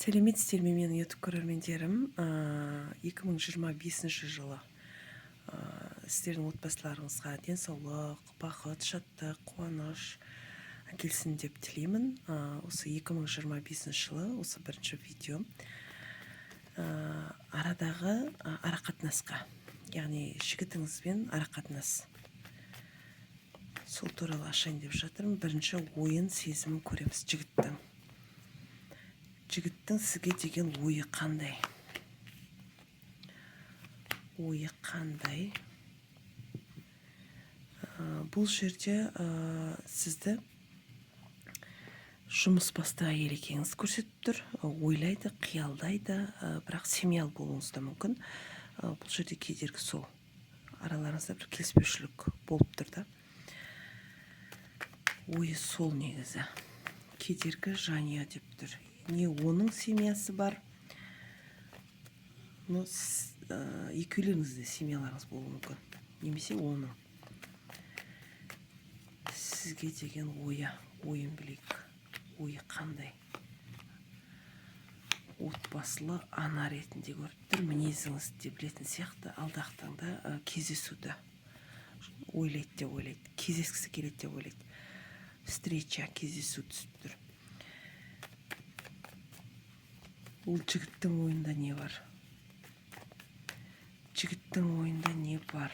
Сәлеметсіздер ме менің YouTube көрермендерім. 2025 жылы сіздердің отбасыларыңызға денсаулық, бақыт, шаттық, қуаныш әкелсін деп тілеймін. Осы 2025 жылы осы бірінші видео арадағы арақатынасқа, яғни жігітіңізбен арақатынас, сол туралы ашайын деп жатырмын. Бірінші ойын, сезімін көреміз жігіттің сізге деген ойы қандай? Бұл жерде сізді жұмыс басты әйел екеніңізді көрсетіп тұр. Ойлайды, қиялдайды, бірақ семьялы болуыңыз да мүмкін. Бұл жерде кедергі сол. Араларыңызда бір келіспеушілік болып тұр да. Ойы сол негізі. Кедергі жанұя деп тұр. Не оның семьясы бар, екеулеріңізде семьяларыңыз болуы мүмкін. Немесе оның сізге деген ойын білейік. Ойы қандай? Отбасылы ана ретінде көріп тұр. Мінезіңізді білетін сияқты, алдағы таңда кездесуді ойлайды, кездескісі келеді деп ойлайды. Встреча, кездесу түсіп тұр. Ол жігіттің ойында не бар?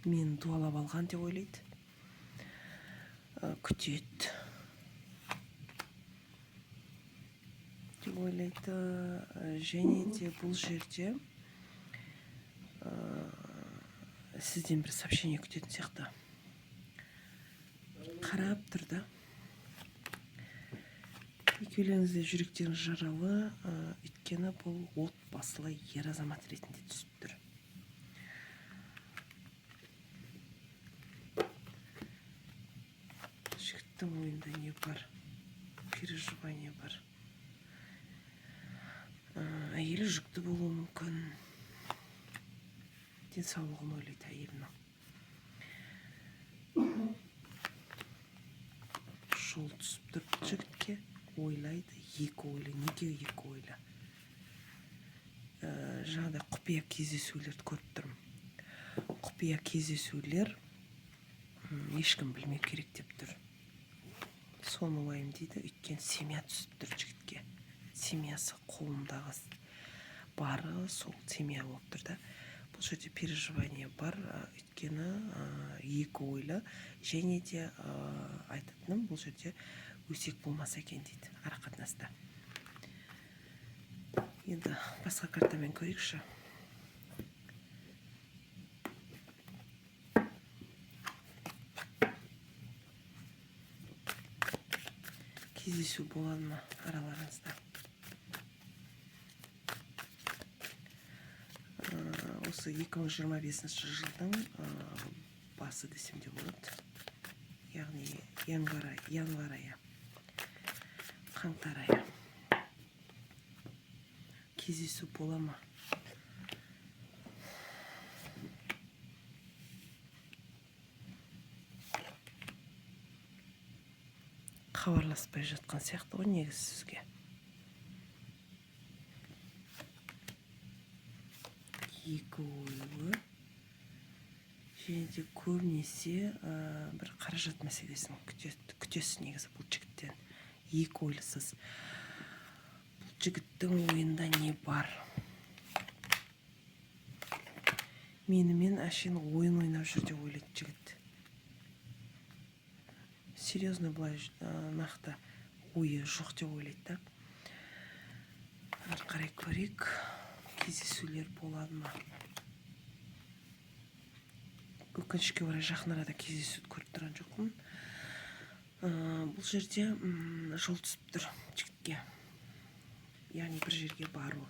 Мен дуалап алған деп ойлайды. Күтеді деп ойлайды. Және де бұл жерде сізден бір сообщение күтетін сияқты. Қарап тұр да. Екеулеріңізде жүректеріңіз жаралы, өйткені бұл отбасылы ер азамат ретінде түсіп тұр. Жігіттің ойында не бар? Переживание бар. Әйелі жүкті болуы мүмкін. Денсаулығын ойлайды әйелінің. Жол түсіп тұр жігітке. Ойлайды, екі ойлы. Неге екі ойлы? Жаңағыдай құпия кездесулерді көріп тұрмын. Құпия кездесулер ешкім білмеу керек деп тұр. Соны уайымдайды, өйткені семья түсіп тұр жігітке. Семьясы қолындағы бары сол семья болып тұр да. Бұл жерде переживание бар, өйткені екі ойлы. Және де айтатыным, бұл жерде өсек болмаса екен дейді арақатынаста. Енді басқа картамен көрейікші. Кездесу болады ма араларыңызда? Осы 2025 жылдың басы десем де болады. Яғни январь айы, қаңтар айы. Кездесу бола ма? Хабарласпай жатқан сияқты ғой негізі сізге. Екі ойлы. Және де көбінесе бір қаражат мәселесін күтесіз негізі бұл жігіттен. Екі ойлысыз. Бұл жігіттің ойында не бар? Менімен әшейін ойын ойнап жүр деп ойлайды жігіт. Серьезно былай нақты ойы жоқ деп ойлайды да. Ары қарай көрейік. Кездесулер болады ма? Өкінішке орай жақын арада кездесуді көріп тұрған жоқпын. Бұл жерде жол түсіп тұр жігітке. Яғни бір жерге бару.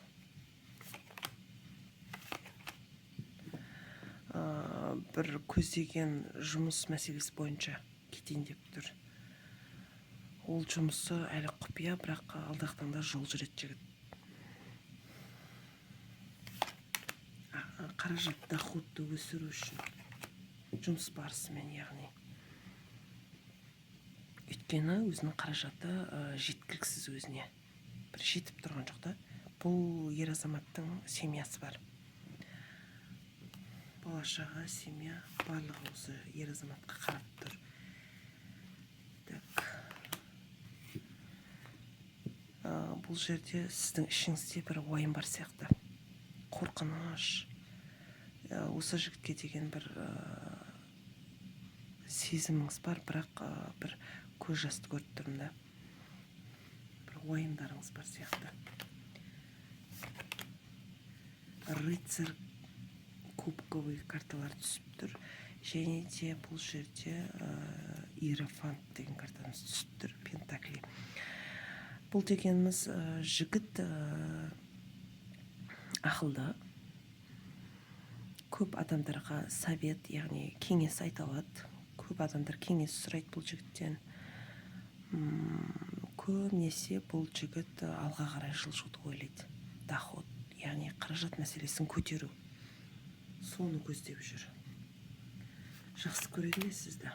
Бір көздеген жұмыс мәселесі бойынша кетейін деп тұр. Ол жұмысы әлі құпия, бірақ алдағы таңда жол жүреді жігіт. Қаражат доходты өсіру үшін жұмыс барысымен, яғни өйткені өзінің қаражаты жеткіліксіз өзіне. бір жетіп тұрған жоқ та. Бұл ер азаматтың семьясы бар. Бала-шаға, семья барлығы осы ер азаматқа қарап тұр. Так. Бұл жерде сіздің ішіңізде бір уайым бар сияқты. Қорқыныш. Осы жігітке деген бір сезіміңіз бар, бірақ бір көз жасты көріп тұрмын да. Бір уайымдарыңыз бар сияқты. Рыцарь кубковый карталар түсіп тұр. Және де бұл жерде иерофант деген картамыз түсіп тұр. Пентакли. Бұл дегеніміз жігіт ақылды. Көп адамдарға совет, яғни кеңес айта алады. Көп адамдар кеңес сұрайды бұл жігіттен. Көбінесе бұл жігіт алға қарай жылжуды ойлайды. Доход, яғни қаражат мәселесін көтеру. Соны көздеп жүр. Жақсы көреді ме сізді?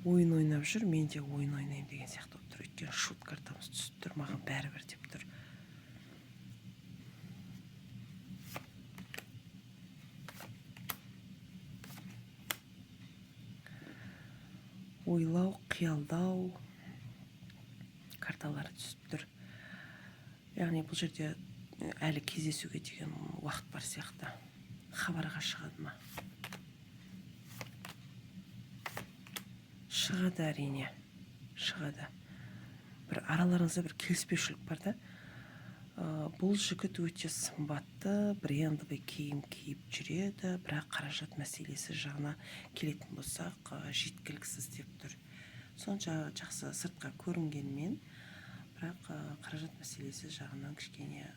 Ойын ойнап жүр, мен де ойын ойнайым деген сияқты болып тұр. Өйткені шут картамыз түсіп тұр, маған бәрібір деп тұр. Ойлау, қиялдау карталары түсіп тұр. Яғни бұл жерде әлі кездесуге деген уақыт бар сияқты. Хабарға шығады ма? Шығады, әрине. Шығады. Бір араларыңызда бір келіспеушілік бар да. Бұл жігіт өте сымбатты, брендовый киім киіп жүреді, бірақ қаражат мәселесі жағына келетін болсақ, жеткіліксіз деп тұр. Сонша жақсы сыртқа көрінгенмен, бірақ қаражат мәселесі жағынан кішкене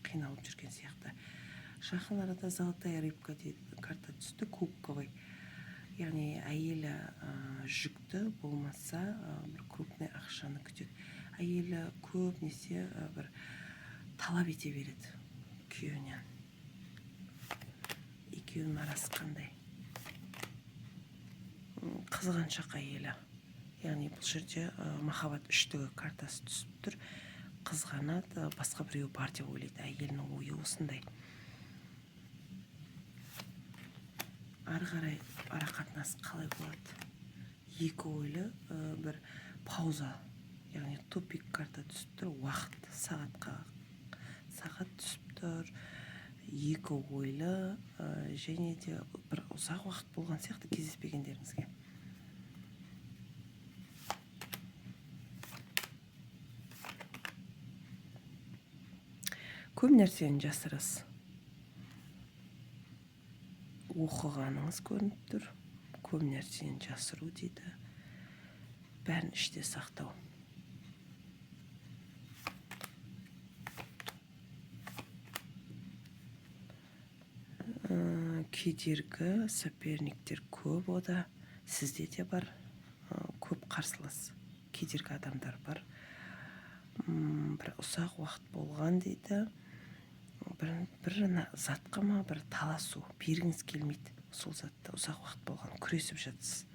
қиналып жүрген сияқты. Жақын арада золотая рыбка дейді карта түсті, кубковый. Яғни әйелі жүкті болмаса, бір крупный ақшаны күтеді. Әйелі көбінесе бір талап ете береді күйеуінен. Екеуінің арасы қандай? Қызғаншақ әйелі. Яғни бұл жерде махаббат үштігі картасы түсіп тұр. Қызғанады, басқа біреу бар деп ойлайды. Әйелінің ойы осындай. Ары қарай ара қатынас қалай болады? Екі ойлы бір пауза, яғни тупик карта түсіп тұр. Уақыт, сағат түсіп тұр. Екі ойлы және де бір ұзақ уақыт болған сияқты кездеспегендеріңізге. Көп нәрсені жасырасыз. Оқығаныңыз көрініп тұр. Көп нәрсені жасыру дейді. Бәрін іште сақтау. Кедергі, соперниктер көп ода. Сізде де бар. Көп қарсылас. Кедергі адамдар бар. Бір ұсақ уақыт болған дейді. Бір затқа ма бір таласу, бергіңіз келмейді. Сол затта ұзақ уақыт болған, күресіп жатсыз.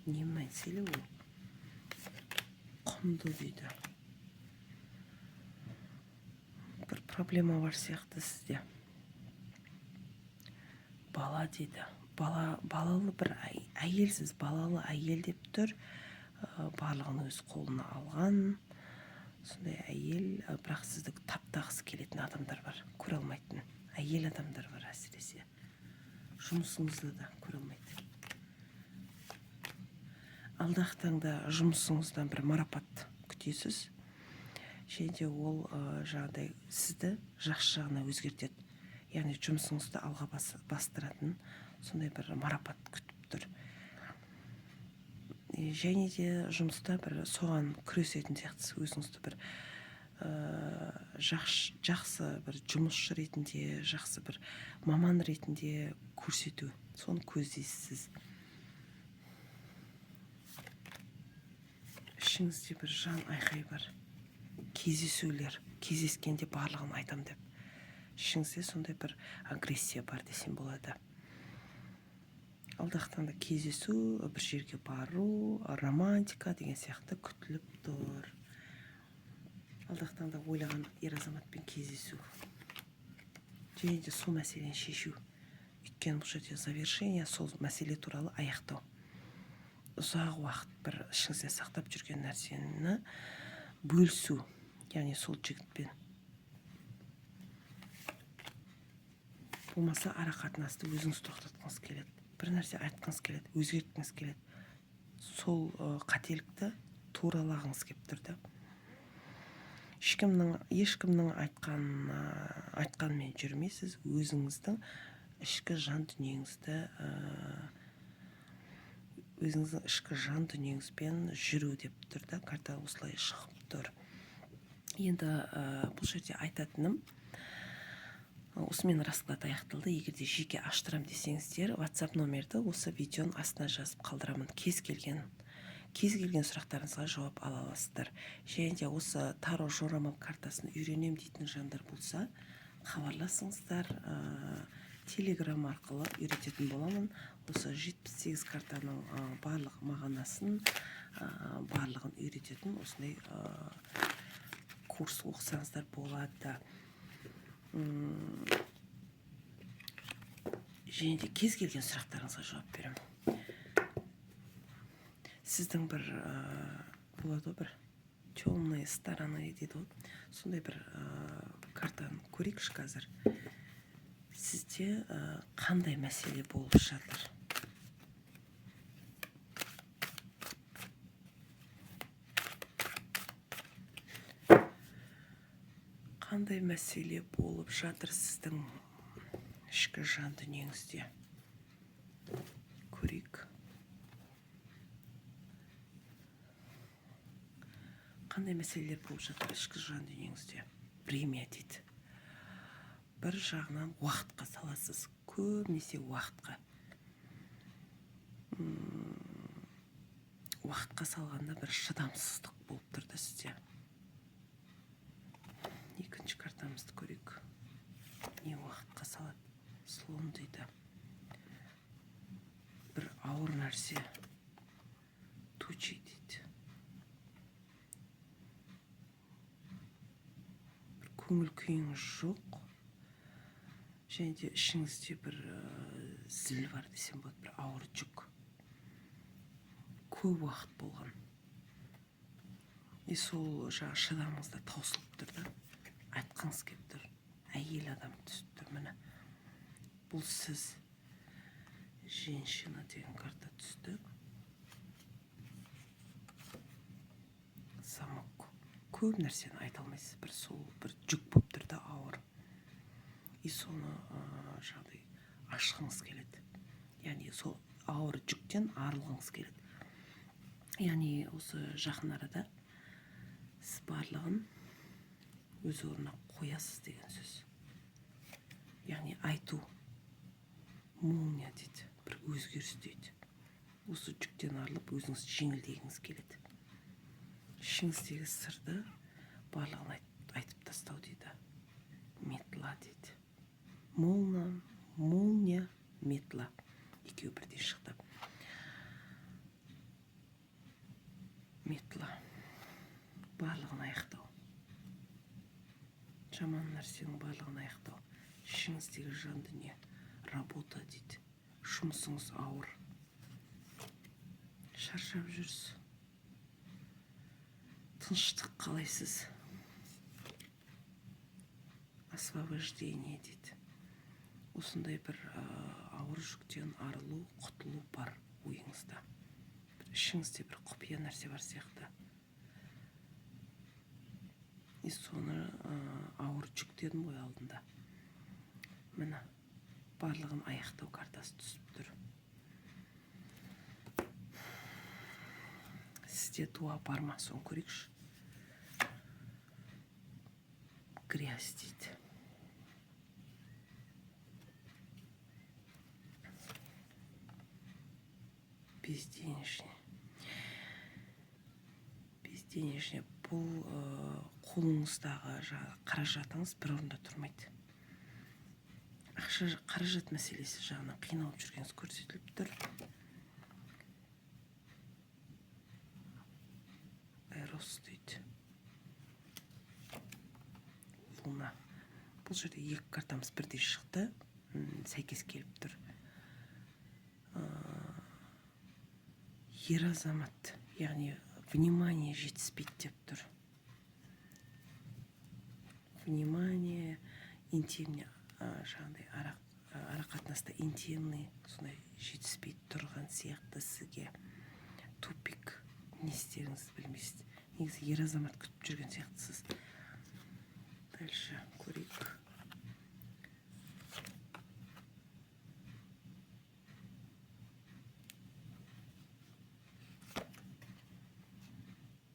Не мәселе ол? Құнды дейді. Бір проблема бар сияқты сізде. Бала дейді. Балалы бір әйелсіз, балалы әйел деп тұр. Барлығын өз қолына алған. Сондай әйел, бірақ сізді таптағысы келетін адамдар бар, көре алмайтын. Әйел адамдар бар әсіресе. Жұмысыңызды да көре алмайды. Алдағы таңда жұмысыңыздан бір марапат күтесіз. Және де ол жаңағыдай сізді жақсы жағына өзгертеді. Яғни жұмысыңызды алға бастыратын сондай бір марапат күтіп тұр. Және де жұмыста бір соған күресетін сияқтысыз, өзіңізді бір жақсы бір жұмысшы ретінде, жақсы бір маман ретінде көрсету. Соны көздейсіз. Ішіңізде бір жан айқай бар. Кездесулер, кездескенде барлығын айтам деп. Ішіңізде сондай бір агрессия бар десем болады. алдағы таңда кездесу, бір жерге бару, романтика деген сияқты күтіліп тұр. Алдағы таңда ойлаған ер азаматпен кездесу. Және де сол мәселені шешу. Өйткені бұл жерде завершение, сол мәселе туралы аяқтау. Ұзақ уақыт бір ішіңізде сақтап жүрген нәрсені бөлісу. Яғни сол жігітпен. Болмаса ара қатынасты өзіңіз тоқтатқыңыз келеді. Бір нәрсе айтқыңыз келеді, өзгерткіңіз келеді. Сол қателікті туралағыңыз келіп тұрды. Ешкімнің айтқанмен жүрмейсіз, өзіңіздің ішкі жан дүниеңізбен жүру деп тұрды. Карта осылай шығып тұр. Енді бұл жерде айтатыным, осымен расклад аяқталды. Егерде жеке аштырам десеңіздер, WhatsApp номерді осы видеоның астына жазып қалдырамын. Кез келген сұрақтарыңызға жауап ала аласыздар. Және де осы таро жорамал картасын үйренем дейтін жандар болса, хабарласыңыздар. Телеграм арқылы үйрететін боламын. Осы 78 картаның барлық мағынасын, барлығын үйрететін осындай курс оқысаңыздар болады. Және де кез келген сұрақтарыңызға жауап беремін. Сіздің бір болады, бір темные стороны дейді. Сондай бір картаны көрейікші қазір. Сізде қандай мәселе болып жатыр? Қандай мәселе болып жатыр сіздің ішкі жан дүниеңізде? Көрейік. Қандай мәселелер болып жатыр ішкі жан дүниеңізде? Премия дейді. Бір жағынан уақытқа саласыз, көбінесе уақытқа. Уақытқа салғанда бір шыдамсыздық болып тұрды сізде. Екінші картамызды көрейік. Не уақытқа салады? Слон дейді. Бір ауыр нәрсе. Тучи дейді. Бір көңіл күйіңіз жоқ. Және де ішіңізде бір зіл бар десем болады, бір ауыр жүк. Көп уақыт болған. Сол шыдамыңызда таусылып тұрды. Айтқыңыз келіп тұр. Әйел адам түсіп тұр. Міне. Бұл сіз. Женщина деген карта түсті. Замок. Көп нәрсені айта алмайсыз. Бір жүк болып тұрды, ауыр. Соны жағдай ашқыңыз келеді. Яғни сол ауыр жүктен арылғыңыз келеді. Яғни осы жақын арада сіз барлығын өз орнына қоясыз деген сөз. Яғни айту. Молния дейді. Бір өзгеріс дейді. Осы жүктен арылып өзіңіз жеңілдегіңіз келеді. Ішіңіздегі сырды барлығын айтып тастау дейді. Метла дейді. Молния, метла. Екеуі бірдей шықты. Метла. Барлығын аяқтау. Жаман нәрсенің барлығын аяқтау. Ішіңіздегі жан дүние. Работа дейді. Жұмысыңыз ауыр. Шаршап жүрсіз. Тыныштық қалайсыз? Освобождение дейді. Осындай бір ауыр жүктен арылу, құтылу бар ойыңызда. Ішіңізде бір құпия нәрсе бар сияқты. Соны ауыр жүктен ғой алдында. Міне, барлығын аяқтау картасы түсіп тұр. Сізде дуа бар ма? Соны көрейікші. Грязь дейді. Безденежный. Бұл қолыңыздағы қаражатыңыз бір орында тұрмайды. ақша қаражат мәселесі жағынан қиналып жүргеніңіз көрсетіліп тұр. Эрос дейді. Луна. Бұл жерде екі картамыз бірдей шықты, сәйкес келіп тұр. Ер азамат, яғни внимание жетіспейді деп тұр. Внимание, интимный, жаңағыдай ара қатынаста интимный, сондай жетіспейді тұрған сияқты сізге. Тупик, не істеріңізді білмейсіз. Негізі ер азамат күтіп жүрген сияқтысыз. Дальше көрейік.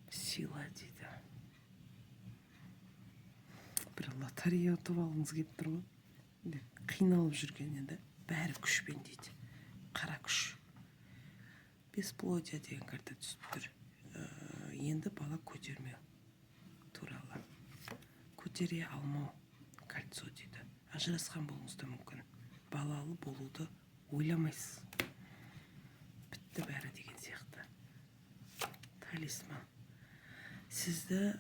Сила дейді. Бір лотерея ұтып алғыңыз келіп тұр ғой. Қиналып жүрген енді бәрі күшпен дейді. Қара күш. Бесплодие деген карта түсіп тұр. Енді бала көтермеу туралы. Көтере алмау кольцо дейді. Ажырасқан болуыңыз да мүмкін. Балалы болуды ойламайсыз. Бітті бәрі деген сияқты. Талисман. Сізді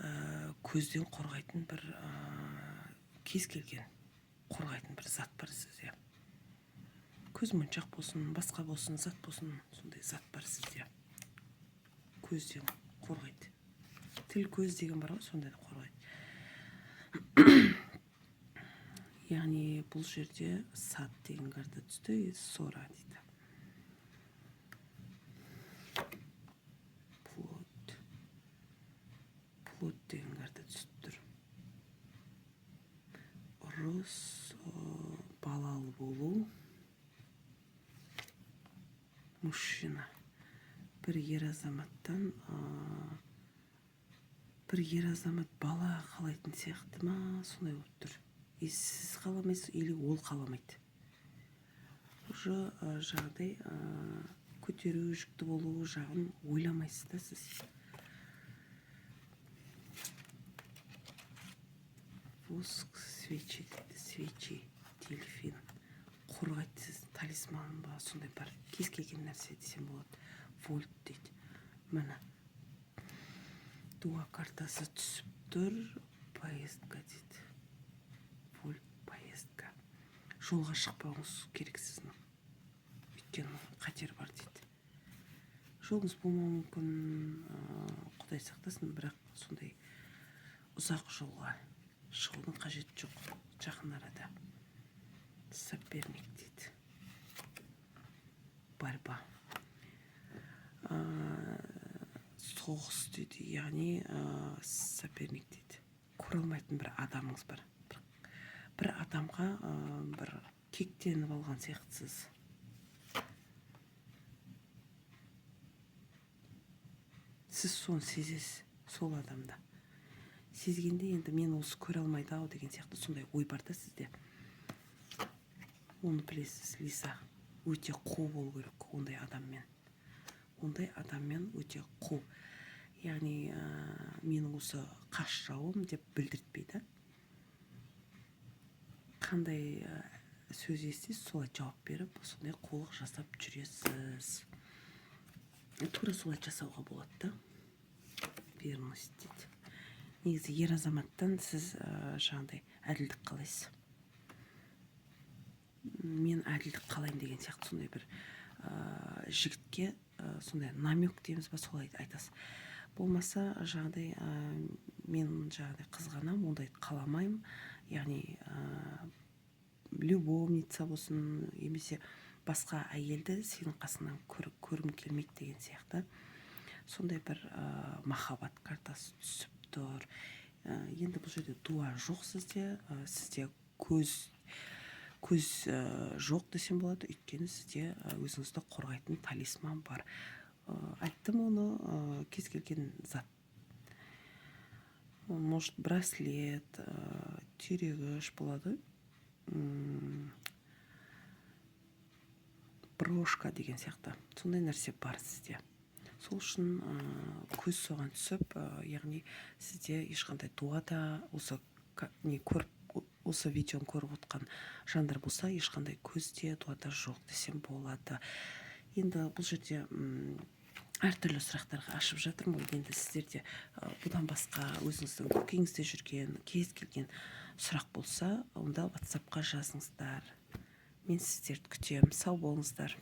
көзден қорғайтын бір кез келген қорғайтын бір зат бар сізде. Көзмоншақ болсын, басқа болсын, зат болсын, сондай зат бар сізде. Көзден қорғайды. Тіл көз деген бар ғой, сондай қорғайды. Яғни бұл жерде сат деген карта түсті, сора дейді. Плод деген карта түсіп тұр. Рос, балалы болу. Мужчина. Бір ер азаматтан бір ер азамат бала қалайтын сияқты ма, сондай болып тұр. Сіз қаламайсыз, или ол қаламайды. Уже жағдай көтеру, жүкті болу жағын ойламайсыз да сіз. Воск, свечи, свечи, дельфин. Қорғайды сіз, талисман ба, сондай бар. Кез келген нәрсе десем болады. Вольт дейді. Міне. Дуа картасы түсіп тұр. Поездка дейді. Вольт, поездка. Жолға шықпауыңыз керек сіздің. Өйткені қатер бар дейді. Жолыңыз болмауы мүмкін, Құдай сақтасын, бірақ сондай ұзақ жолға шығудың қажеті жоқ, жақын арада. Соперник дейді. Борьба. Соғыс дейді, яғни соперник дейді. Көре алмайтын бір адамыңыз бар. Бір адамға бір кектеніп алған сияқтысыз. Сіз соны сезесіз, сол адамда. Сезгенде енді мен осы көре алмайды ау деген сияқты сондай ой бар да сізде. Оны білесіз, Лиса. Өте қу болу керек ондай адаммен. Ондай адаммен өте қу. Яғни менің осы қас жауым деп білдіртпейді. Қандай сөз естисіз, солай жауап беріп, сондай қулық жасап жүресіз. Тура солай жасауға болады да. Верность дейді. Негізі ер азаматтан сіз жаңағыдай әділдік қалайсыз. Мен әділдік қалайын деген сияқты сондай бір жігітке сондай намек дейміз ба, солай айтасыз. Болмаса жаңағыдай мен жаңағыдай қызғанам, ондай қаламаймын. Яғни любовница болсын, емесе басқа әйелді сенің қасыңнан көргім келмейді деген сияқты. Сондай бір махаббат картасы түсіп тұр. Енді бұл жерде дуа жоқ сізде. Сізде көз жоқ десем болады, өйткені сізде өзіңізді қорғайтын талисман бар. Айттым оны, кез келген зат. Может, браслет, түйрегіш болады. Брошка деген сияқты. Сондай нәрсе бар сізде. Сол үшін көз соған түсіп, яғни сізде ешқандай дуада осы не көріп осы видеоны көріп отқан жандар болса, ешқандай көзде дуада жоқ десем болады. Енді бұл жерде әртүрлі сұрақтарға ашып жатырмын. Енді сіздерде бұдан басқа өзіңіздің көкейіңізде жүрген кез келген сұрақ болса, онда WhatsApp-қа жазыңыздар. Мен сіздерді күтемін. Сау болыңыздар.